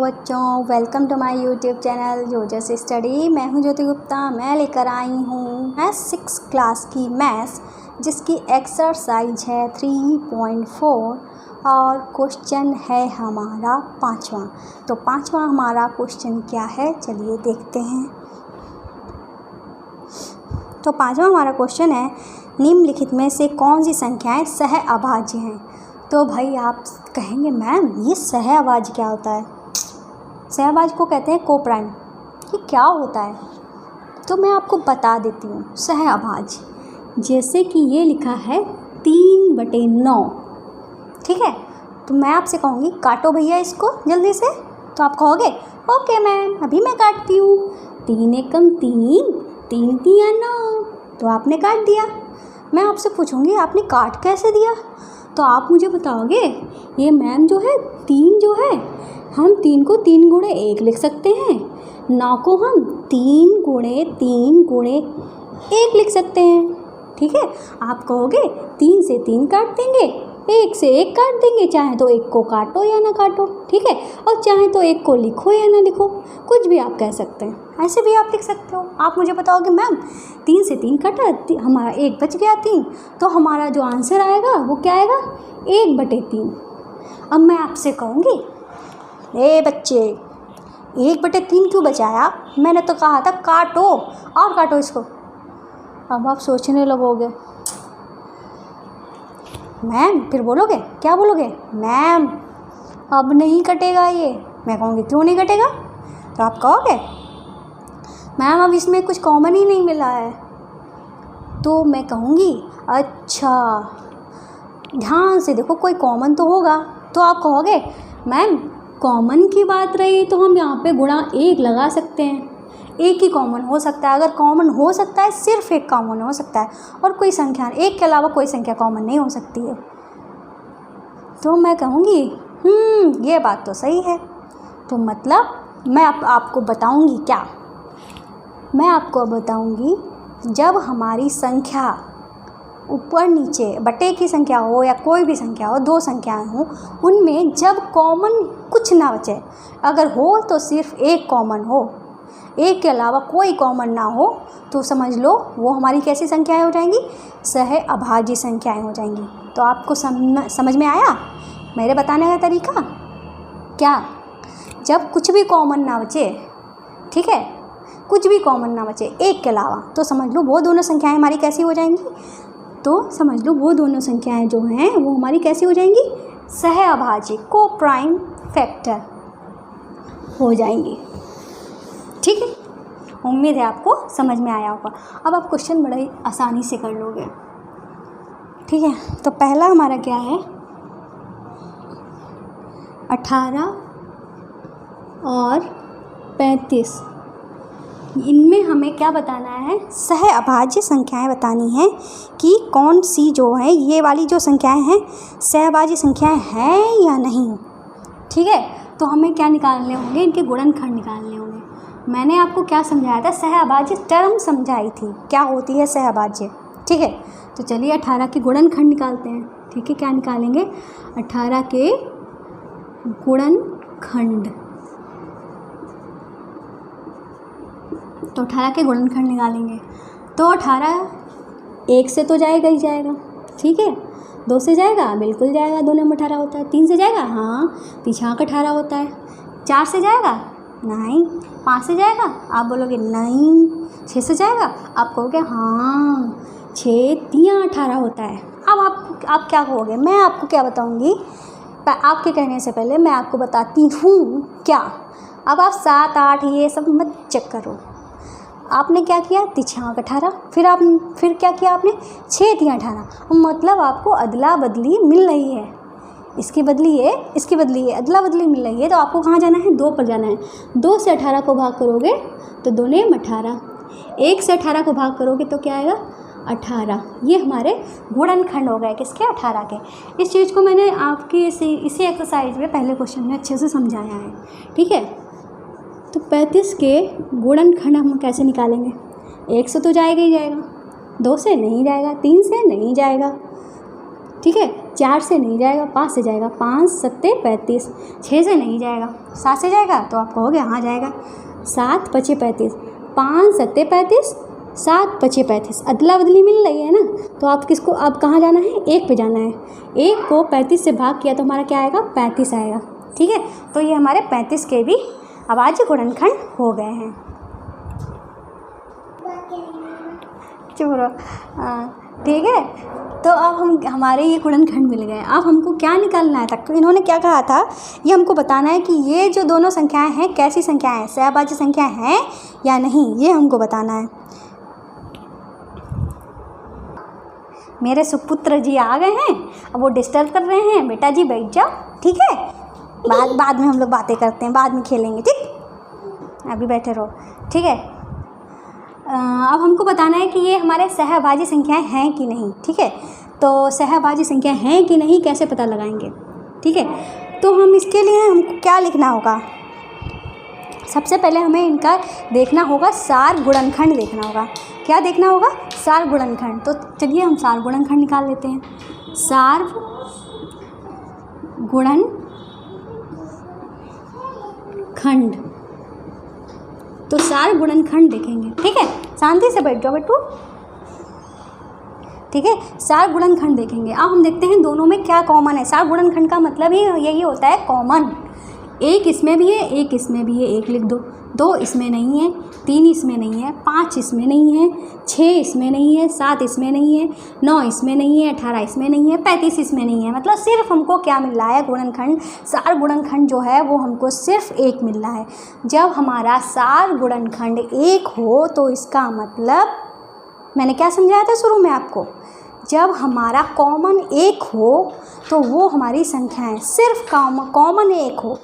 बच्चों, welcome to my YouTube channel Jojo's study. मैं हूं ज्योति गुप्ता। मैं लेकर आई हूं मैथ्स 6 क्लास की मैथ्स, जिसकी एक्सरसाइज है 3.4 और क्वेश्चन है हमारा 5वां। तो 5वां हमारा क्वेश्चन क्या है, चलिए देखते हैं। तो 5वां हमारा क्वेश्चन है, निम्नलिखित में से कौन सी संख्याएं सहअभाज्य हैं। तो भाई आप कहेंगे मैम ये सहअभाज्य क्या होता है। सहअभाज्य को कहते हैं कोप्राइम। ये क्या होता है तो मैं आपको बता देती हूँ। सहअभाज्य जैसे कि ये लिखा है 3/9, ठीक है। तो मैं आपसे कहूँगी काटो भैया इसको जल्दी से। तो आप कहोगे ओके मैम, अभी मैं काटती हूँ। 3 एकम 3, 3 तिया 9। तो आपने काट दिया। मैं आपसे पूछूंगी आपने काट कैसे दिया। तो आप मुझे बताओगे ये मैम जो है 3 जो है, हम 3 को 3 गुणे 1 लिख सकते हैं। 9 को हम 3 गुणे 3 गुणे 1 लिख सकते हैं, ठीक है। आप कहोगे 3 से 3 काट देंगे, 1 से 1 काट देंगे। चाहे तो 1 को काटो या ना काटो, ठीक है। और चाहे तो 1 को लिखो या ना लिखो, कुछ भी आप कह सकते हैं। ऐसे भी आप लिख सकते हो। आप मुझे बताओगे मैम 3 से 3 कटा, हमारा 1 बच गया 3। तो हमारा जो आंसर आएगा वो क्या आएगा, 1/3। अब मैं आपसे कहूँगी ए बच्चे 1/3 क्यों बचाया, मैंने तो कहा था काटो और काटो इसको। अब आप सोचने लगोगे मैम, फिर बोलोगे क्या बोलोगे, मैम अब नहीं कटेगा ये। मैं कहूँगी क्यों नहीं कटेगा। तो आप कहोगे मैम अब इसमें कुछ कॉमन ही नहीं मिला है। तो मैं कहूँगी अच्छा ध्यान से देखो कोई कॉमन तो होगा। तो आप कहोगे मैम कॉमन की बात रही तो हम यहाँ पे गुणा 1 लगा सकते हैं। एक ही कॉमन हो सकता है। अगर कॉमन हो सकता है सिर्फ एक कॉमन हो सकता है, और कोई संख्या एक के अलावा कोई संख्या कॉमन नहीं हो सकती है। तो मैं कहूँगी ये बात तो सही है। तो मतलब मैं आपको बताऊँगी क्या, मैं आपको बताऊँगी जब हमारी संख्या ऊपर नीचे बटे की संख्या हो या कोई भी संख्या हो, 2 संख्याएं हो, उनमें जब कॉमन कुछ ना बचे, अगर हो तो सिर्फ एक कॉमन हो, एक के अलावा कोई कॉमन ना हो, तो समझ लो वो हमारी कैसी संख्याएं हो जाएंगी, सहअभाज्य संख्याएं हो जाएंगी। तो आपको समझ में आया मेरे बताने का तरीका क्या। जब कुछ भी कॉमन ना बचे, ठीक है, कुछ भी कॉमन ना बचे एक के अलावा, तो समझ लो वो दोनों संख्याएं हमारी कैसी हो जाएंगी। तो समझ लो वो दोनों संख्याएं जो हैं वो हमारी कैसी हो जाएंगी, सहअभाज्य कोप्राइम फैक्टर हो जाएंगी, ठीक है। उम्मीद है आपको समझ में आया होगा। अब आप क्वेश्चन बड़े आसानी से कर लोगे, ठीक है। तो पहला हमारा क्या है, 18 और 35, इनमें हमें क्या बताना है, सहअभाज्य संख्याएं बतानी है कि कौन सी जो है ये वाली जो संख्याएं हैं सहअभाज्य संख्याएं हैं या नहीं, ठीक है। तो हमें क्या निकालने होंगे, इनके गुणनखंड निकालने होंगे। मैंने आपको क्या समझाया था, सहअभाज्य टर्म समझाई थी क्या होती है सहअभाज्य, ठीक है। तो चलिए 18 के गुणनखंड निकालते हैं, ठीक है। क्या निकालेंगे, 18 के गुणनखंड। तो 18 के गुणनखंड निकालेंगे। तो 18 1 से तो जाएगा ही जाएगा, ठीक है। 2 से जाएगा, बिल्कुल जाएगा, 2 नंबर 18 होता है। 3 से जाएगा, हाँ, पीछाक 18 होता है। 4 से जाएगा, नहीं। 5 से जाएगा, आप बोलोगे नहीं। 6 से जाएगा, आप कहोगे हाँ, 6 तिया 18 होता है। अब आप क्या कहोगे, मैं आपको क्या बताऊँगी, आपके कहने से पहले मैं आपको बताती हूँ क्या। अब आप 7, 8 ये सब मत चेक करो। आपने क्या किया, तिछाक 18, फिर क्या किया आपने, 6 तिया 18, मतलब आपको अदला बदली मिल रही है। इसकी बदली है, इसकी बदली है, अदला बदली मिल रही है। तो आपको कहाँ जाना है, 2 पर जाना है। 2 से 18 को भाग करोगे तो 2 ने 18, 1 से 18 को भाग करोगे तो क्या आएगा, 18। ये हमारे गुणनखंड हो गए किसके, 18 के। इस चीज़ को मैंने आपकी इसी एक्सरसाइज में पहले क्वेश्चन में अच्छे से समझाया है, ठीक है। तो 35 के गुणनखंड हम कैसे निकालेंगे, 1 से तो जाएगा ही जाएगा, 2 से नहीं जाएगा, 3 से नहीं जाएगा, ठीक है। 4 से नहीं जाएगा, 5 से जाएगा, 5 सत्ते 35, 6 से नहीं जाएगा, 7 से जाएगा, तो आप कहोगे हाँ जाएगा, 7 पचे 35, 5 सत्ते 35, 7 पचे 35, अदला बदली मिल रही है ना, तो आप किसको, अब कहाँ जाना है, 1 पे जाना है, 1 को 35 से भाग किया तो हमारा क्या आएगा, 35 आएगा। ठीक है, तो ये हमारे 35 के भी अभाज्य गुणनखंड हो गए हैं। चुप रहो। ठीक है, तो अब हमारे ये गुणनखंड मिल गए। अब हमको क्या निकालना है, तक इन्होंने क्या कहा था, ये हमको बताना है कि ये जो दोनों संख्याएं हैं कैसी संख्याएं हैं, सहअभाज्य संख्या हैं या नहीं, ये हमको बताना है। मेरे सुपुत्र जी आ गए हैं, अब वो डिस्टर्ब कर रहे हैं, बेटा जी बैठ जाओ। ठीक है, बाद में हम लोग बातें करते हैं, बाद में खेलेंगे। ठीक, अभी बैठे रहो। ठीक है, अब हमको बताना है कि ये हमारे सहअभाज्य संख्याएं हैं कि नहीं। ठीक है, तो सहअभाज्य संख्या हैं कि नहीं कैसे पता लगाएंगे। ठीक है, तो हम इसके लिए हमको क्या लिखना होगा, सबसे पहले हमें इनका देखना होगा, सार गुणनखंड देखना होगा। क्या देखना होगा, सार गुणनखंड। तो चलिए हम सार गुणनखंड निकाल लेते हैं। सार गुणनखंड, तो सार गुणनखंड देखेंगे। ठीक है, शांति से बैठ जाओ बेटू। ठीक है, सार गुणनखंड देखेंगे। अब हम देखते हैं दोनों में क्या कॉमन है। सार गुणनखंड का मतलब ही यही होता है कॉमन। 1 इसमें भी है, 1 इसमें भी है, 1 लिख दो। 2 इसमें नहीं है, 3 इसमें नहीं है, 5 इसमें नहीं है, 6 इसमें नहीं है, 7 इसमें नहीं है, 9 इसमें नहीं है, 18 इसमें नहीं है, 35 इसमें नहीं है। मतलब सिर्फ हमको क्या मिल रहा है, गुणनखंड, सार गुणनखंड जो है वो हमको सिर्फ 1 मिल रहा है। जब हमारा सार गुणनखंड 1 हो तो इसका मतलब, मैंने क्या समझाया था शुरू में आपको, जब हमारा कॉमन 1 हो तो वो हमारी संख्याएं सिर्फ कॉमन 1 हो,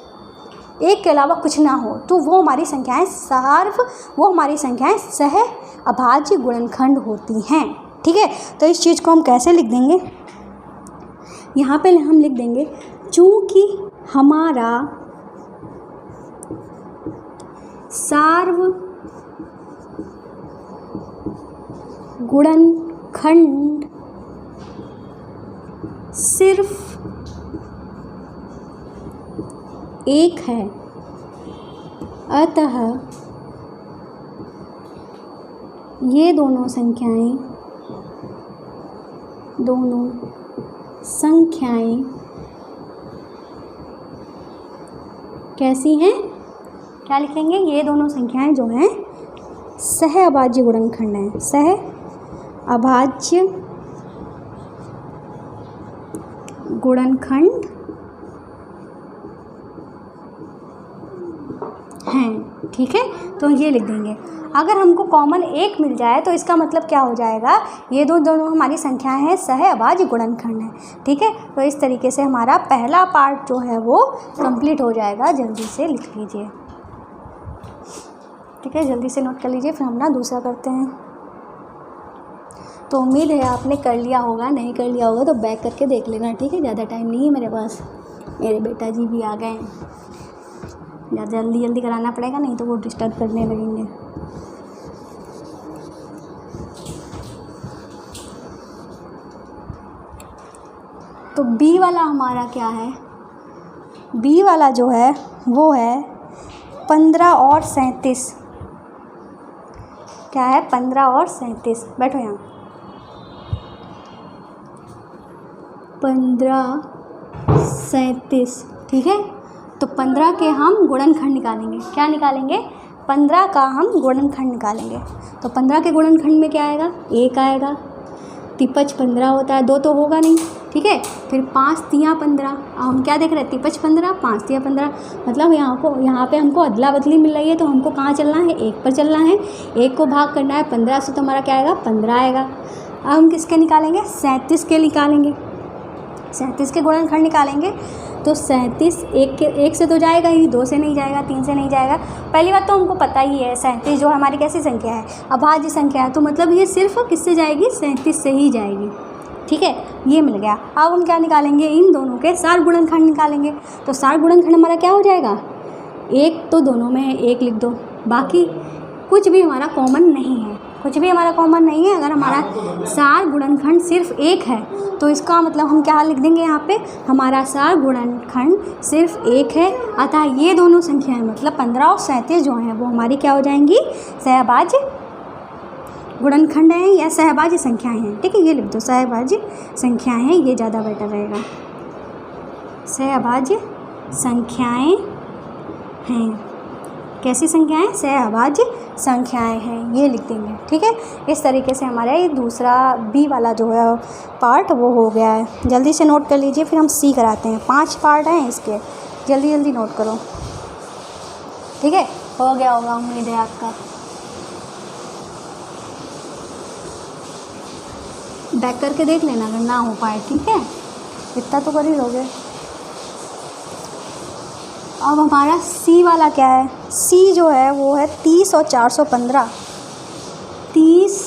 1 के अलावा कुछ ना हो, तो वो हमारी संख्याएं वो हमारी संख्याएं सहअभाज्य गुणनखंड होती हैं। ठीक है, तो इस चीज़ को हम कैसे लिख देंगे, यहाँ पे हम लिख देंगे, चूँकि हमारा सार्वगुणनखंड सिर्फ 1 है, अतः ये दोनों संख्याएं कैसी हैं, क्या लिखेंगे, ये दोनों संख्याएं जो हैं सहअभाज्य गुणनखंड हैं, सहअभाज्य गुणनखंड हैं। ठीक है, तो ये लिख देंगे। अगर हमको कॉमन 1 मिल जाए तो इसका मतलब क्या हो जाएगा, ये दोनों हमारी संख्याएं हैं सहअभाज्य गुणनखंड हैं। ठीक है, तो इस तरीके से हमारा पहला पार्ट जो है वो कंप्लीट हो जाएगा। जल्दी से लिख लीजिए। ठीक है, जल्दी से नोट कर लीजिए, फिर हम ना दूसरा करते हैं। तो उम्मीद है आपने कर लिया होगा, नहीं कर लिया होगा तो बैक करके देख लेना। ठीक है, ज़्यादा टाइम नहीं है मेरे पास, मेरे बेटा जी भी आ गए हैं, जल्दी जल्दी कराना पड़ेगा, नहीं तो वो डिस्टर्ब करने लगेंगे। तो बी वाला हमारा क्या है, बी वाला जो है वो है 15 और 37। क्या है, 15 और 37। बैठो यहाँ, 15 37। ठीक है, तो 15 के हम गुणनखंड निकालेंगे। क्या निकालेंगे, 15 का हम गुणनखंड निकालेंगे। तो 15 के गुणनखंड में क्या आएगा, 1 आएगा। तिपच 15 होता है, 2 तो होगा नहीं। ठीक है, फिर 5 तिया 15। हम क्या देख रहे हैं, तिपच 15, 5 तिया 15। मतलब यहाँ पे हमको अदला बदली मिल रही है, तो हमको कहाँ चलना है, 1 पर चलना है। 1 को भाग करना है 15 से, तो हमारा क्या आएगा, 15 आएगा। अब हम किसके निकालेंगे, 37 के निकालेंगे। 37 के गुणनखंड निकालेंगे तो 37 1 से तो जाएगा ही, 2 से नहीं जाएगा, 3 से नहीं जाएगा। पहली बात तो हमको पता ही है 37 जो हमारी कैसी संख्या है, अभाज्य संख्या है, तो मतलब ये सिर्फ किससे जाएगी, 37 से ही जाएगी। ठीक है, ये मिल गया। अब हम क्या निकालेंगे, इन दोनों के सार गुणनखंड निकालेंगे। तो सार गुणनखंड हमारा क्या हो जाएगा, 1 तो दोनों में है, 1 लिख दो। बाकी कुछ भी हमारा कॉमन नहीं है, कुछ भी हमारा कॉमन नहीं है। अगर हमारा सार गुणनखंड सिर्फ एक है तो इसका मतलब हम क्या लिख देंगे यहाँ पे, हमारा सार गुणनखंड सिर्फ एक है, अतः ये दोनों संख्याएं मतलब 15 और 37 जो हैं वो हमारी क्या हो जाएंगी, सहभाज्य गुणनखंड हैं या सहभाज्य संख्याएं हैं। ठीक है, ये लिख दो सहभाज्य संख्याएं हैं, ये ज़्यादा बेटर रहेगा। सहभाज्य संख्याएं हैं, कैसी संख्याएं, सहभाज्य संख्याएं हैं, ये लिख देंगे। ठीक है, इस तरीके से हमारा ये दूसरा बी वाला जो है पार्ट वो हो गया है। जल्दी से नोट कर लीजिए, फिर हम सी कराते हैं। 5 पार्ट हैं इसके, जल्दी जल्दी नोट करो। ठीक है, हो गया होगा उम्मीद है आपका। बैक करके देख लेना अगर ना हो पाए। ठीक है, इतना तो कर ही लोगे। अब हमारा सी वाला क्या है, सी जो है वो है 30 और 415, 30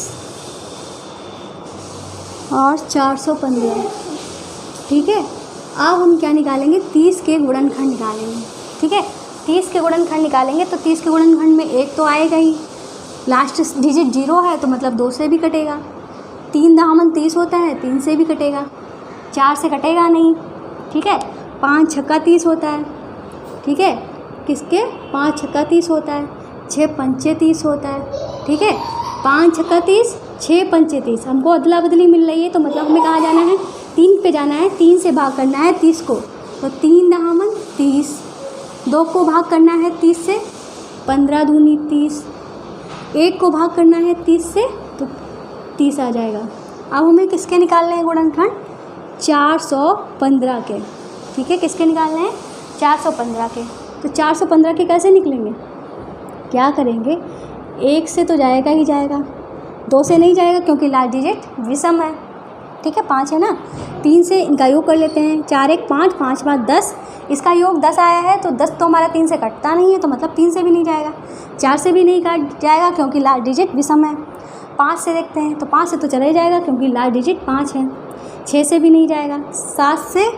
और 415। ठीक है, अब हम क्या निकालेंगे, 30 के गुणनखंड निकालेंगे। ठीक है, 30 के गुणनखंड निकालेंगे तो 30 के गुणनखंड में 1 तो आएगा ही, लास्ट डिजिट 0 है तो मतलब 2 से भी कटेगा, 3 दामन 30 होता है, 3 से भी कटेगा, 4 से कटेगा नहीं। ठीक है, 5 छक्का 30 होता है। ठीक है, किसके, 5 छक्का 30 होता है, 6 पंचे 30 होता है। ठीक है, 5 छक्का 30, 6 पंचे 30। हमको अदला बदली मिल रही है तो मतलब हमें कहाँ जाना है, 3 पे जाना है, 3 से भाग करना है 30 को, तो 3 दामन 30, 2 को भाग करना है 30 से, 15 दूनी 30, 1 को भाग करना है 30 से तो 30 आ जाएगा। अब हमें किसके निकालने हैं गुणनखंड, 415 के। ठीक है, किसके निकालने हैं, 415 के। तो 415 के कैसे निकलेंगे, क्या करेंगे, 1 से तो जाएगा ही जाएगा, 2 से नहीं जाएगा क्योंकि लास्ट डिजिट विषम है। ठीक है, 5 है ना, 3 से इनका योग कर लेते हैं, 4 1 5, 5 5 10, इसका योग 10 आया है तो 10 तो हमारा 3 से कटता नहीं है तो मतलब 3 से भी नहीं जाएगा, 4 से भी नहीं काट जाएगा क्योंकि लास्ट डिजिट विषम है। 5 से देखते हैं तो 5 से तो चला ही जाएगा क्योंकि लास्ट डिजिट 5 है, 6 से भी नहीं जाएगा, 7 से,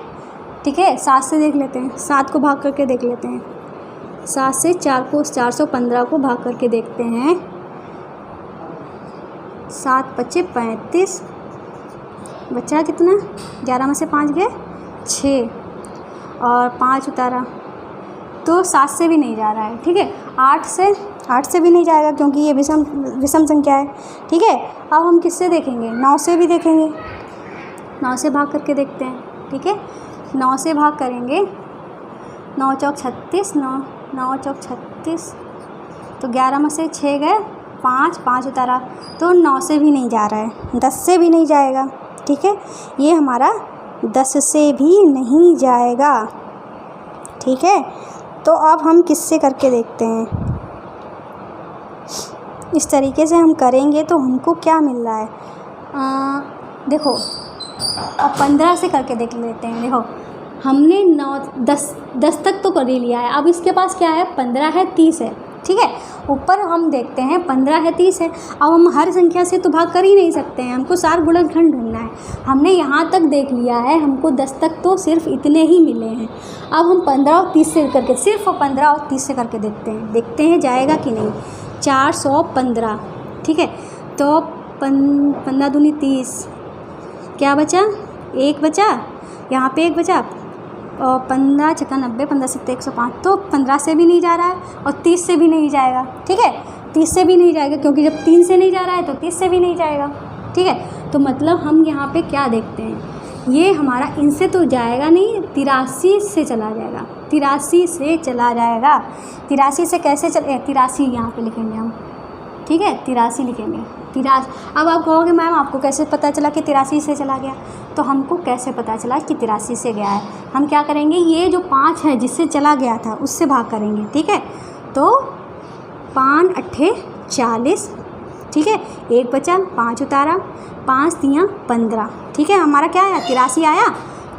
ठीक है 7 से देख लेते हैं, 7 को भाग करके देख लेते हैं, 7 से 415 को भाग करके देखते हैं, 7 पच्चे 35, बचा कितना, 11 में से 5 गए 6 और 5 उतारा तो 7 से भी नहीं जा रहा है। ठीक है, 8 से भी नहीं जाएगा क्योंकि ये विषम संख्या है। ठीक है, अब हम किससे देखेंगे, 9 से भी देखेंगे, 9 से भाग करके देखते हैं। ठीक है, 9 से भाग करेंगे, 9 चौक 36, 9 चौक 36 तो 11 में से 6 गए 5 उतारा तो 9 से भी नहीं जा रहा है, 10 से भी नहीं जाएगा। ठीक है, ये हमारा 10 से भी नहीं जाएगा। ठीक है, तो अब हम किससे करके देखते हैं, इस तरीके से हम करेंगे तो हमको क्या मिल रहा है, देखो अब 15 से करके देख लेते हैं। देखो हमने 10 तक तो कर ही लिया है, अब इसके पास क्या है, 15 है 30 है। ठीक है, ऊपर हम देखते हैं 15 है 30 है, अब हम हर संख्या से तो भाग कर ही नहीं सकते हैं, हमको सार गुणनखंड ढूंढना है। हमने यहाँ तक देख लिया है, हमको 10 तक तो सिर्फ इतने ही मिले हैं। अब हम 15 और 30 से करके, सिर्फ 15 और 30 से करके देखते हैं जाएगा कि नहीं। 415, ठीक है, तो 15 दूनी 30, क्या बचा, 1 बचा, यहाँ पे 1 बचा, और 15 छक्का 90, 15 सत्ते 105, तो 15 से भी नहीं जा रहा है और 30 से भी नहीं जाएगा। ठीक है, 30 से भी नहीं जाएगा क्योंकि जब 3 से नहीं जा रहा है तो 30 से भी नहीं जाएगा। ठीक है, तो मतलब हम यहाँ पे क्या देखते हैं, ये हमारा इनसे तो जाएगा नहीं, 83 से चला जाएगा, 83 से चला जाएगा। 83 से कैसे चले, 83 यहाँ पे लिखेंगे हम। ठीक है, 83 लिखेंगे, 83। अब आप कहोगे मैम आपको कैसे पता चला कि 83 से चला गया, तो हमको कैसे पता चला कि 83 से गया है, हम क्या करेंगे, ये जो 5 है जिससे चला गया था उससे भाग करेंगे। ठीक है, तो 5 अट्ठे 40, ठीक है, 1 बचा, 5 उतारा, 5 तियाँ 15। ठीक है, हमारा क्या आया, 83 आया,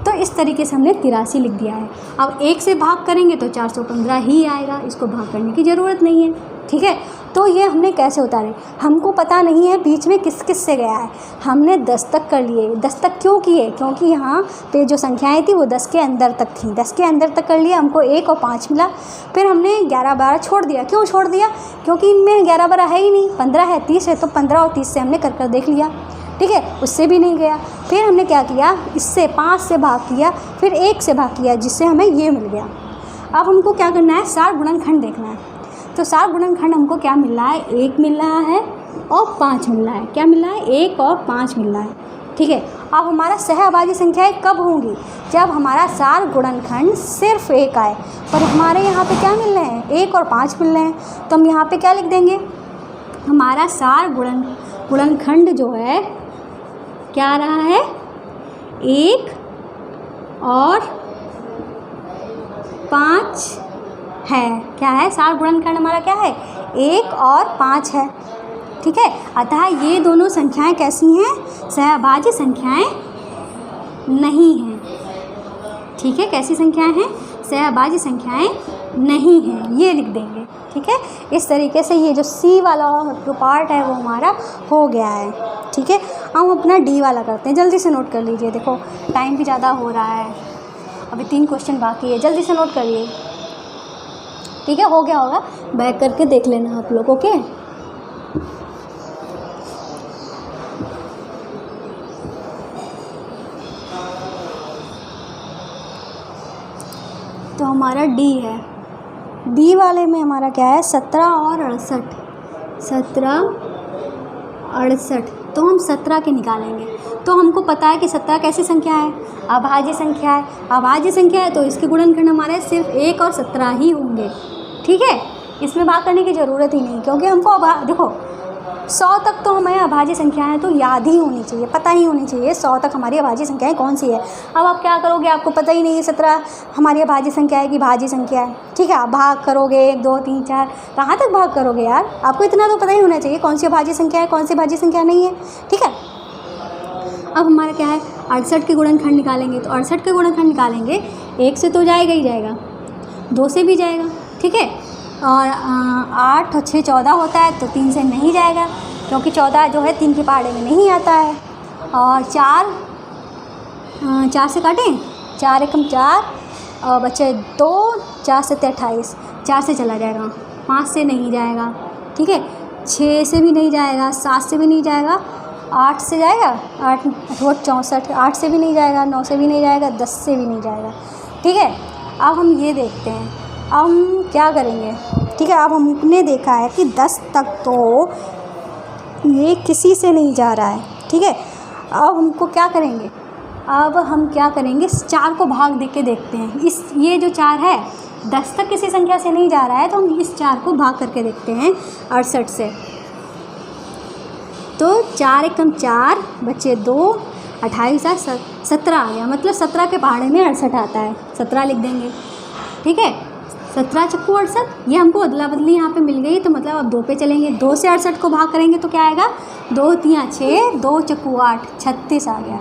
तो इस तरीके से हमने 83 लिख दिया है। अब 1 से भाग करेंगे तो 415 ही आएगा, इसको भाग करने की ज़रूरत नहीं है। ठीक है, तो ये हमने कैसे उतारे, हमको पता नहीं है बीच में किस किस से गया है। हमने 10 तक कर लिए, 10 तक क्यों किए, क्योंकि यहाँ पे जो संख्याएं थी वो 10 के अंदर तक थी, 10 के अंदर तक कर लिया, हमको 1 और 5 मिला। फिर हमने 11 12 छोड़ दिया, क्यों छोड़ दिया, क्योंकि इनमें 11 12 है ही नहीं, 15 है, 30 है, तो 15 और 30 से हमने कर देख लिया, ठीक है, उससे भी नहीं गया। फिर हमने क्या किया, इससे 5 से भाग किया, फिर 1 से भाग किया, जिससे हमें ये मिल गया। अब हमको क्या करना है, सार गुणनखंड देखना है। तो सार गुणनखंड हमको क्या मिल रहा है, 1 मिल रहा है और 5 मिल रहा है। क्या मिल रहा है, 1 और 5 मिल रहा है, ठीक है। अब हमारा सहअभाज्य संख्याएं कब होंगी, जब हमारा सार गुणनखंड सिर्फ 1 आए। पर हमारे यहाँ पे क्या मिल रहे हैं, 1 और 5 मिल रहे हैं। तो हम यहाँ पे क्या लिख देंगे, हमारा सार गुणनखंड जो है क्या आ रहा है, 1 और 5 है। क्या है, सार गुणनखंड हमारा क्या है, 1 और 5 है, ठीक है। अतः ये दोनों संख्याएं कैसी हैं, सहअभाज्य संख्याएं नहीं हैं, ठीक है। कैसी संख्याएं हैं, सहअभाज्य संख्याएं नहीं हैं, ये लिख देंगे, ठीक है। इस तरीके से ये जो सी वाला जो पार्ट है वो हमारा हो गया है, ठीक है। हम अपना डी वाला करते हैं, जल्दी से नोट कर लीजिए, देखो टाइम भी ज़्यादा हो रहा है, अभी 3 क्वेश्चन बाकी है, जल्दी से नोट करिए, ठीक है। हो गया होगा, बैक करके देख लेना आप लोग, ओके। तो हमारा डी है, डी वाले में हमारा क्या है, 17 और 68, 17 68, तो हम 17 के निकालेंगे। तो हमको पता है कि 17 कैसी संख्या है, अभाज्य संख्या है। अभाज्य संख्या है तो इसके गुणनखंड हमारे सिर्फ 1 और 17 ही होंगे, ठीक है। इसमें बात करने की ज़रूरत ही नहीं, क्योंकि हमको देखो 100 तक तो हमें अभाज्य संख्याएं तो याद ही होनी चाहिए, पता ही होनी चाहिए 100 तक हमारी अभाज्य संख्याएं कौन सी है। अब आप क्या करोगे, आपको पता ही नहीं है 17 हमारी अभाज्य संख्या है कि भाज्य संख्या है, ठीक है। आप भाग करोगे 1 2 3 4, कहाँ तक भाग करोगे यार, आपको इतना तो पता ही होना चाहिए कौन सी अभाज्य संख्या है, कौन सी भाज्य संख्या नहीं है, ठीक है। अब हमारा क्या है, 68 के गुणनखंड निकालेंगे। तो 68 के गुणनखंड निकालेंगे, 1 से तो जाएगा ही जाएगा, 2 से भी जाएगा, ठीक है। और 8 और 6 14 होता है, तो 3 से नहीं जाएगा, क्योंकि 14 जो है 3 के पहाड़े में नहीं आता है। और 4 से काटें, 4 एकम 4 और बचे 2, 4 से 28, 4 से चला जाएगा, 5 से नहीं जाएगा, ठीक है। 6 से भी नहीं जाएगा, 7 से भी नहीं जाएगा, 8 से जाएगा, 8 64, 8 से भी नहीं जाएगा, 9 से भी नहीं जाएगा, 10 से भी नहीं जाएगा, ठीक है। अब हम ये देखते हैं, अब हम क्या करेंगे, ठीक है। अब हमने देखा है कि 10 तक तो ये किसी से नहीं जा रहा है, ठीक है। अब हमको क्या करेंगे, अब हम क्या करेंगे, इस 4 को भाग दे के देखते हैं। ये जो 4 है 10 तक किसी संख्या से नहीं जा रहा है, तो हम इस 4 को भाग करके देखते हैं 68 से। तो 4 एकम 4 बचे 2, 28 17 आ गया, मतलब 17 के पहाड़े में 68 आता है, 17 लिख देंगे, ठीक है। 17 चक्कू 68, ये हमको अदला बदली यहाँ पे मिल गई, तो मतलब अब 2 पे चलेंगे, 2 से 68 को भाग करेंगे तो क्या आएगा, 2 3 6, 2 चक्कू 8, 36 आ गया,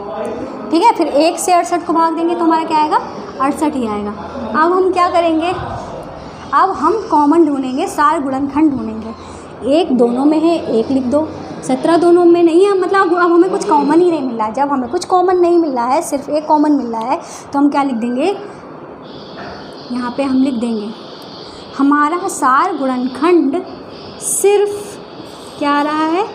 ठीक है। फिर 1 से 68 को भाग देंगे तो हमारा क्या आएगा, 68 ही आएगा। अब हम क्या करेंगे, अब हम कॉमन ढूंढेंगे, सार गुणनखंड ढूंढेंगे। 1 दोनों में है, 1 लिख दो, 17 दोनों में नहीं है, मतलब अब हमें कुछ कॉमन ही नहीं मिल रहा है। जब हमें कुछ कॉमन नहीं मिल रहा है, सिर्फ 1 कॉमन मिल रहा है, तो हम क्या लिख देंगे, यहाँ पे हम लिख देंगे हमारा सार गुणनखंड सिर्फ क्या आ रहा है,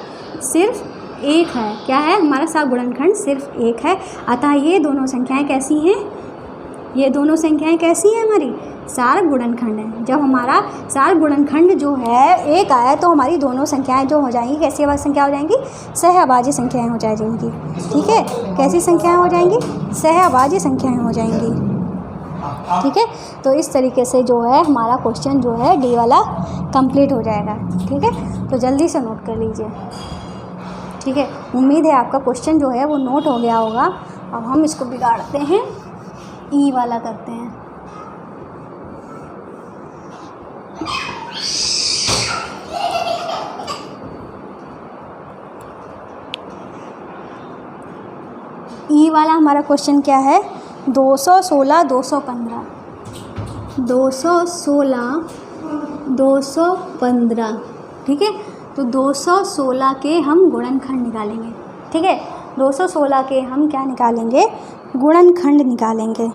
सिर्फ 1 है। क्या है, हमारा सार गुणनखंड सिर्फ 1 है। अतः ये दोनों संख्याएं कैसी हैं, ये दोनों संख्याएं कैसी हैं, हमारी सार गुणनखंड है। जब हमारा सार गुणनखंड जो है 1 आया, तो हमारी दोनों संख्याएं जो हो जाएंगी, कैसी अभाज्य संख्या हो जाएंगी, सहअभाज्य संख्याएं हो जाएंगी, ठीक है। कैसी संख्याएं हो जाएंगी, सहअभाज्य संख्याएं हो जाएंगी, ठीक है। तो इस तरीके से जो है हमारा क्वेश्चन जो है डी वाला कंप्लीट हो जाएगा, ठीक है। तो जल्दी से नोट कर लीजिए, ठीक है। उम्मीद है आपका क्वेश्चन जो है वो नोट हो गया होगा। अब हम इसको बिगाड़ते हैं, ई वाला करते हैं। ई वाला हमारा क्वेश्चन क्या है, 216 215, 216 215, ठीक है। तो 216 के हम गुणनखंड निकालेंगे, ठीक है। 216 के हम क्या निकालेंगे, गुणनखंड निकालेंगे,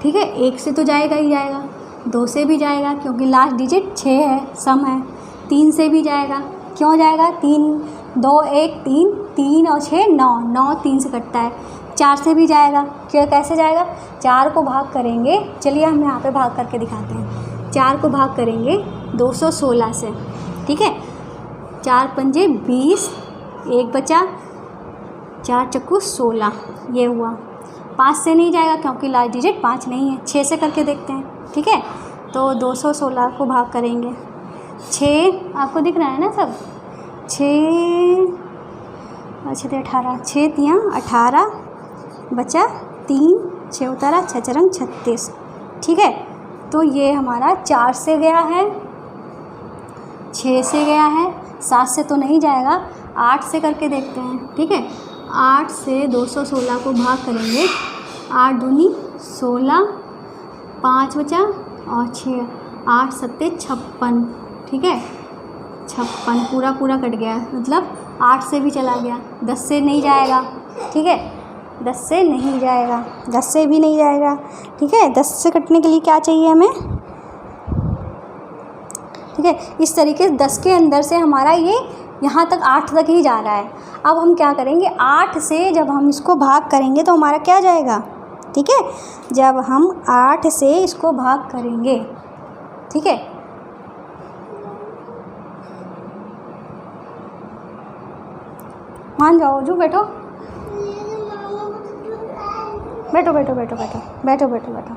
ठीक है। 1 से तो जाएगा ही जाएगा, 2 से भी जाएगा क्योंकि लास्ट डिजिट 6 है, सम है। 3 से भी जाएगा, क्यों जाएगा? 3 2 1 3, 3 और 6 9, 9 3 से कटता है। 4 से भी जाएगा, क्यों? कैसे जाएगा? 4 को भाग करेंगे, चलिए हम यहाँ पे भाग करके दिखाते हैं। 4 को भाग करेंगे 216 से, ठीक है। 4 पंजे 20, 1 बचा, 4 चक्कू 16, ये हुआ। 5 से नहीं जाएगा क्योंकि लास्ट डिजिट 5 नहीं है। 6 से करके देखते हैं, ठीक है। तो 216 को भाग करेंगे 6, आपको दिख रहा है ना सब? 6 अच्छा तो 18, 6 तियाँ 18 बचा 3, 6 उतारा 6 चरंग 36, ठीक है। तो ये हमारा 4 से गया है, 6 से गया है, 7 से तो नहीं जाएगा, 8 से करके देखते हैं, ठीक है। 8 से 216 को भाग करेंगे, 8 दूनी 16, 5 बचा और 6, 8 सत्ते 56, ठीक है। 56 पूरा पूरा कट गया, मतलब 8 से भी चला गया। 10 से नहीं जाएगा, ठीक है। 10 से नहीं जाएगा, 10 से भी नहीं जाएगा, ठीक है। 10 से कटने के लिए क्या चाहिए हमें, ठीक है। इस तरीके से 10 के अंदर से हमारा ये यहाँ तक 8 तक ही जा रहा है। अब हम क्या करेंगे, 8 से जब हम इसको भाग करेंगे तो हमारा क्या जाएगा, ठीक है। जब हम 8 से इसको भाग करेंगे, ठीक है, मान जाओ जो बैठो बैठो बैठो बैठो बैठो बैठो बैठो बैठो,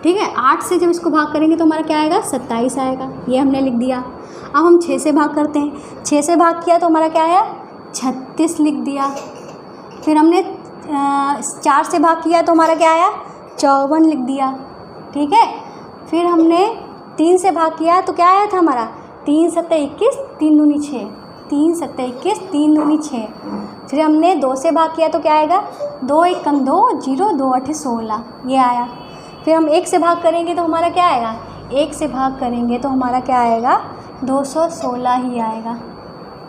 ठीक है। 8 से जब इसको भाग करेंगे तो हमारा क्या आएगा, 27 आएगा, ये हमने लिख दिया। अब हम 6 से भाग करते हैं, 6 से भाग किया तो हमारा क्या आया, 36 लिख दिया। फिर हमने 4 से भाग किया तो हमारा क्या आया, 54 लिख दिया, ठीक है। फिर हमने 3 से भाग किया तो क्या आया था हमारा, 3 सत्ते 21, 3 दूनी 6, 3 सत्ते 21, 3 दूनी 6। फिर हमने 2 से भाग किया तो क्या आएगा, 2 1 कम 2 0, 2 8 16, ये आया। फिर हम 1 से भाग करेंगे तो हमारा क्या आएगा, 1 से भाग करेंगे तो हमारा क्या आएगा, 216 ही आएगा,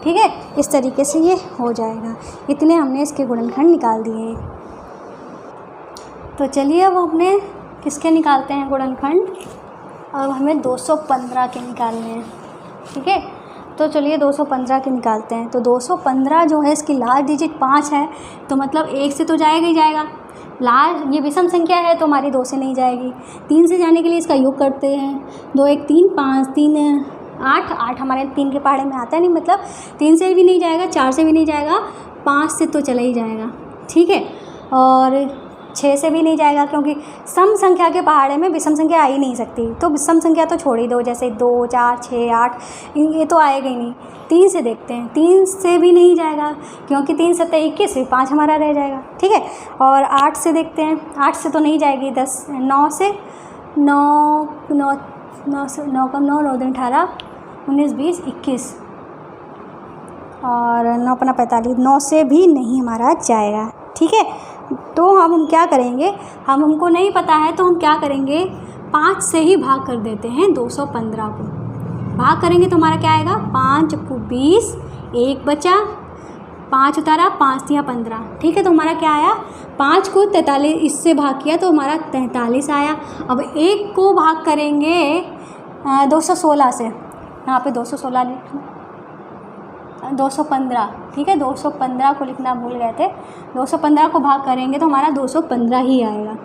ठीक है। इस तरीके से ये हो जाएगा। इतने हमने इसके गुणनखंड निकाल दिए। तो चलिए अब हमने किसके निकालते हैं गुणनखंड, अब हमें 215 के निकालने हैं, ठीक है। तो चलिए 215 के निकालते हैं। तो 215 जो है इसकी लास्ट डिजिट 5 है, तो मतलब 1 से तो जाएगा ही जाएगा। लास्ट ये विषम संख्या है तो हमारी 2 से नहीं जाएगी। 3 से जाने के लिए इसका योग करते हैं, 2 1 3 5 3 8, 8 हमारे 3 के पहाड़े में आता है नहीं, मतलब 3 से भी नहीं जाएगा, 4 से भी नहीं जाएगा, 5 से तो चला ही जाएगा, ठीक है। और 6 से भी नहीं जाएगा क्योंकि सम संख्या के पहाड़े में विषम संख्या आ ही नहीं सकती, तो विषम संख्या तो छोड़ ही दो, जैसे 2 4 6 8 ये तो आएगा ही नहीं। 3 से देखते हैं, 3 से भी नहीं जाएगा क्योंकि 3 सत्ते 21, 5 हमारा रह जाएगा, ठीक है। और 8 से देखते हैं, 8 से तो नहीं जाएगी। 9 से 9 9 9 से 9 कम 9 9 दिन 18 19 20 21 और 9 पना 45, 9 से भी नहीं हमारा जाएगा, ठीक है। तो हम क्या करेंगे, हमको नहीं पता है तो हम क्या करेंगे, 5 से ही भाग कर देते हैं 215 को। भाग करेंगे तो हमारा क्या आएगा, 5 चक्कू 20, 1 बचा, 5 उतारा 5 तिया 15, ठीक है। तो हमारा क्या आया, 5 को 43 इससे भाग किया तो हमारा 43 आया। अब 1 को भाग करेंगे 216 से, यहाँ पे 216 लिखना, 215, ठीक है। 215 को लिखना भूल गए थे। 215 को भाग करेंगे तो हमारा 215 ही आएगा,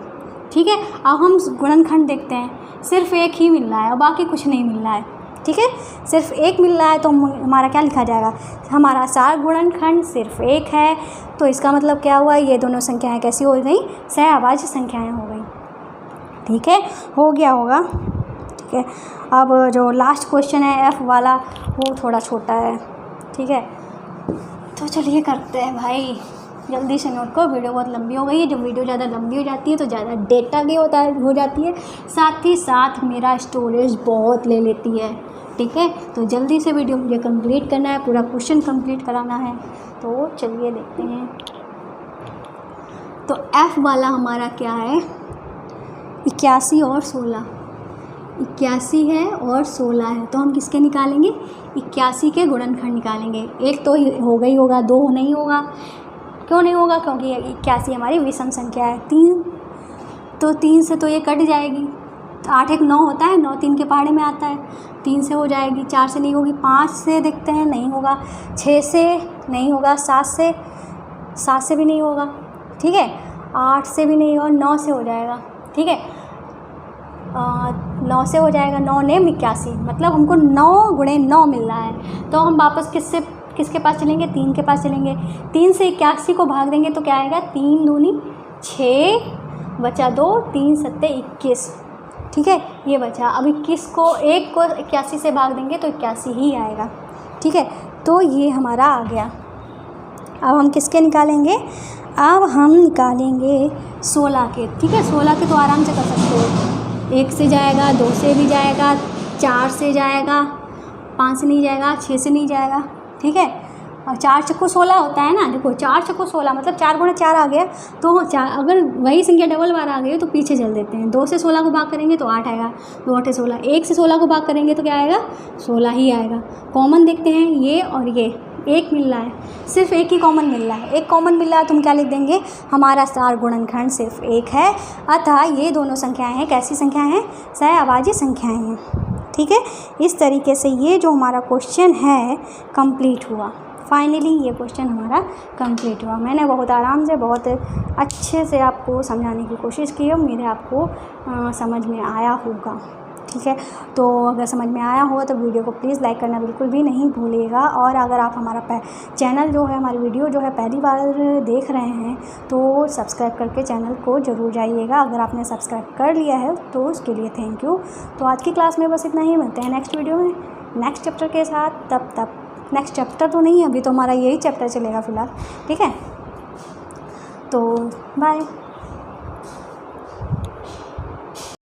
ठीक है। अब हम गुणनखंड देखते हैं, सिर्फ 1 ही मिल रहा है और बाकी कुछ नहीं मिल रहा है, ठीक है। सिर्फ 1 मिल रहा है तो हमारा क्या लिखा जाएगा, हमारा सार गुणनखंड सिर्फ 1 है। तो इसका मतलब क्या हुआ, ये दोनों संख्याएं कैसी हो गई, सहअभाज्य संख्याएं हो गई, ठीक है। हो गया होगा, ठीक है। अब जो लास्ट क्वेश्चन है F वाला, वो थोड़ा छोटा है, ठीक है। तो चलिए करते हैं भाई, जल्दी से नोट करो, वीडियो बहुत लंबी हो गई है। जब वीडियो ज़्यादा लंबी हो जाती है तो ज़्यादा डेटा की हो जाती है, साथ ही साथ मेरा स्टोरेज बहुत ले लेती है, ठीक है। तो जल्दी से वीडियो मुझे कंप्लीट करना है, पूरा क्वेश्चन कंप्लीट कराना है। तो चलिए देखते हैं। तो F वाला हमारा क्या है, 81 और 16, 81 है और 16 है, तो हम किसके निकालेंगे, 81 के गुणनखंड निकालेंगे। एक तो होगा ही होगा, 2 नहीं होगा, क्यों नहीं होगा, क्योंकि 81 हमारी विषम संख्या है। 3 तो 3 से तो ये कट जाएगी, तो 8 एक 9 होता है, 9 3 के पहाड़े में आता है, 3 से हो जाएगी, 4 से नहीं होगी, 5 से देखते हैं नहीं होगा, 6 से नहीं होगा, 7 से भी नहीं होगा, ठीक है, 8 से भी नहीं होगा, 9 से हो जाएगा, ठीक है, 9 से हो जाएगा, 9 ने 81, मतलब हमको 9 गुणे 9 मिल रहा है। तो हम वापस किसके पास चलेंगे, 3 के पास चलेंगे। 3 से 81 को भाग देंगे तो क्या आएगा, 3 दूनी 6 बचा 2, 3 सत्ते 21, ठीक है, ये बचा। अब 21 को 1 को 81 से भाग देंगे तो 81 ही आएगा, ठीक है। तो ये हमारा आ गया। अब हम किसके निकालेंगे, अब हम निकालेंगे 16 के, ठीक है। 16 के तो आराम से कर सकते हो, 1 से जाएगा, 2 से भी जाएगा, 4 से जाएगा, 5 से नहीं जाएगा, 6 से नहीं जाएगा, ठीक है। और 4 चक्कू 16 होता है ना, देखो 4 चक्कू 16 मतलब 4 गुणे 4 आ गया। तो 4 अगर वही संख्या डबल बार आ गई तो पीछे चल देते हैं, 2 से 16 को भाग करेंगे तो 8 आएगा, 2 8 16, 1 से 16 को भाग करेंगे तो क्या आएगा, 16 ही आएगा। कॉमन देखते हैं ये और ये, एक मिल रहा है, सिर्फ एक ही कॉमन मिल रहा है, एक कॉमन मिल रहा है, तुम क्या लिख देंगे, हमारा सार गुणनखंड सिर्फ एक है, अतः ये दोनों संख्याएं हैं, कैसी संख्याएं हैं, सहअभाज्य संख्याएं हैं, ठीक है। इस तरीके से ये जो हमारा क्वेश्चन है कंप्लीट हुआ। फाइनली ये क्वेश्चन हमारा कंप्लीट हुआ। मैंने बहुत आराम से, बहुत अच्छे से आपको समझाने की कोशिश की है, मेरे आपको समझ में आया होगा, ठीक है। तो अगर समझ में आया हो तो वीडियो को प्लीज़ लाइक करना बिल्कुल भी नहीं भूलिएगा। और अगर आप हमारा चैनल जो है, हमारी वीडियो जो है पहली बार देख रहे हैं तो सब्सक्राइब करके चैनल को ज़रूर जाइएगा। अगर आपने सब्सक्राइब कर लिया है तो उसके लिए थैंक यू। तो आज की क्लास में बस इतना ही, मिलते हैं नेक्स्ट वीडियो में नेक्स्ट चैप्टर के साथ। तब नेक्स्ट चैप्टर तो नहीं, अभी तो हमारा यही चैप्टर चलेगा फ़िलहाल, ठीक है। तो बाय।